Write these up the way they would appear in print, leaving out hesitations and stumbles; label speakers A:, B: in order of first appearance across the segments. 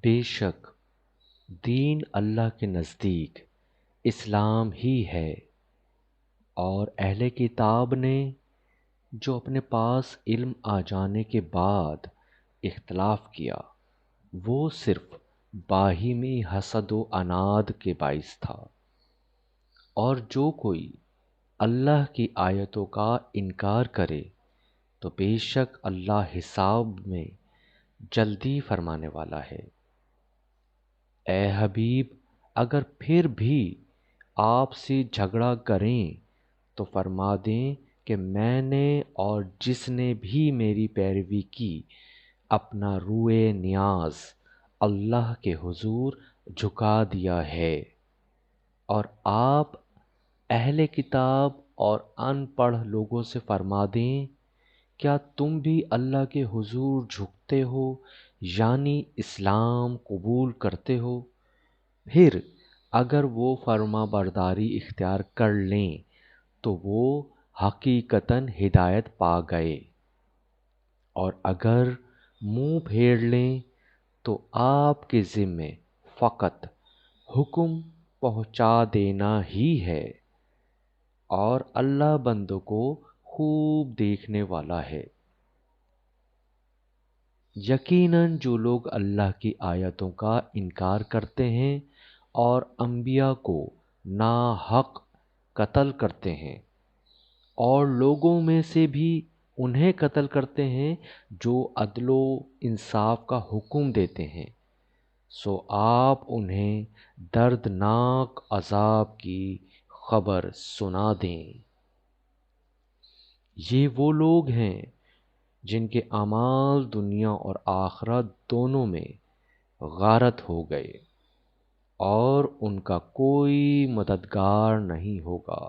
A: بے شک دین اللہ کے نزدیک اسلام ہی ہے، اور اہل کتاب نے جو اپنے پاس علم آ جانے کے بعد اختلاف کیا وہ صرف باہمی حسد و عناد کے باعث تھا، اور جو کوئی اللہ کی آیتوں کا انکار کرے تو بے شک اللہ حساب میں جلدی فرمانے والا ہے۔ اے حبیب، اگر پھر بھی آپ سے جھگڑا کریں تو فرما دیں کہ میں نے اور جس نے بھی میری پیروی کی اپنا روئے نیاز اللہ کے حضور جھکا دیا ہے، اور آپ اہل کتاب اور ان پڑھ لوگوں سے فرما دیں کیا تم بھی اللہ کے حضور جھکتے ہو، یعنی اسلام قبول کرتے ہو؟ پھر اگر وہ فرما برداری اختیار کر لیں تو وہ حقیقتاً ہدایت پا گئے، اور اگر منہ پھیر لیں تو آپ کے ذمے فقط حکم پہنچا دینا ہی ہے، اور اللہ بندوں کو خوب دیکھنے والا ہے۔ یقیناً جو لوگ اللہ کی آیتوں کا انکار کرتے ہیں اور انبیاء کو ناحق قتل کرتے ہیں، اور لوگوں میں سے بھی انہیں قتل کرتے ہیں جو عدل و انصاف کا حکم دیتے ہیں، سو آپ انہیں دردناک عذاب کی خبر سنا دیں۔ یہ وہ لوگ ہیں جن کے اعمال دنیا اور آخرت دونوں میں غارت ہو گئے، اور ان کا کوئی مددگار نہیں ہوگا۔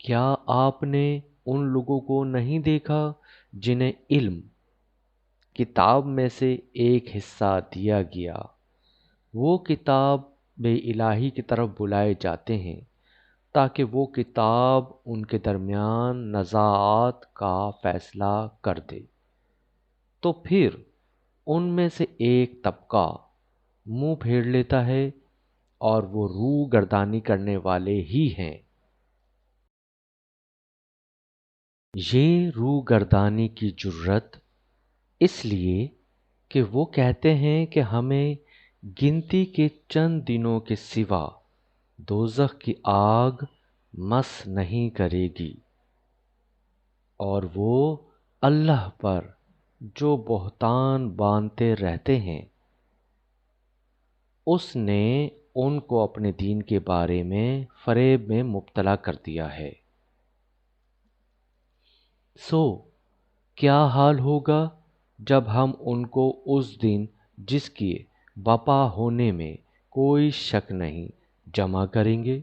A: کیا آپ نے ان لوگوں کو نہیں دیکھا جنہیں علم کتاب میں سے ایک حصہ دیا گیا؟ وہ کتاب الہی کی طرف بلائے جاتے ہیں تاکہ وہ کتاب ان کے درمیان نزاعات کا فیصلہ کر دے، تو پھر ان میں سے ایک طبقہ منہ پھیر لیتا ہے، اور وہ روح گردانی کرنے والے ہی ہیں۔ یہ روح گردانی کی جرت اس لیے کہ وہ کہتے ہیں کہ ہمیں گنتی کے چند دنوں کے سوا دوزخ کی آگ مس نہیں کرے گی، اور وہ اللہ پر جو بہتان باندھتے رہتے ہیں اس نے ان کو اپنے دین کے بارے میں فریب میں مبتلا کر دیا ہے۔ سو کیا حال ہوگا جب ہم ان کو اس دن جس کی بپا ہونے میں کوئی شک نہیں جمع کریں گے،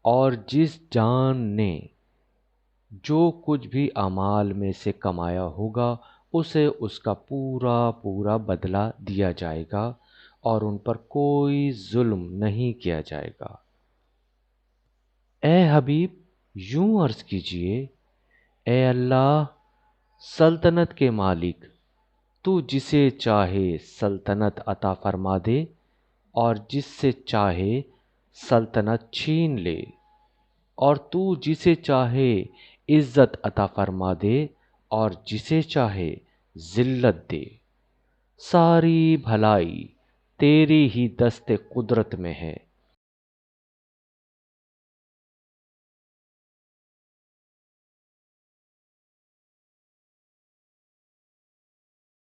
A: اور جس جان نے جو کچھ بھی اعمال میں سے کمایا ہوگا اسے اس کا پورا پورا بدلہ دیا جائے گا، اور ان پر کوئی ظلم نہیں کیا جائے گا۔ اے حبیب، یوں عرض کیجئے، اے اللہ سلطنت کے مالک، تو جسے چاہے سلطنت عطا فرما دے اور جس سے چاہے سلطنت چھین لے، اور تو جسے چاہے عزت عطا فرما دے اور جسے چاہے ذلت دے۔ ساری بھلائی تیری ہی دست قدرت میں ہے،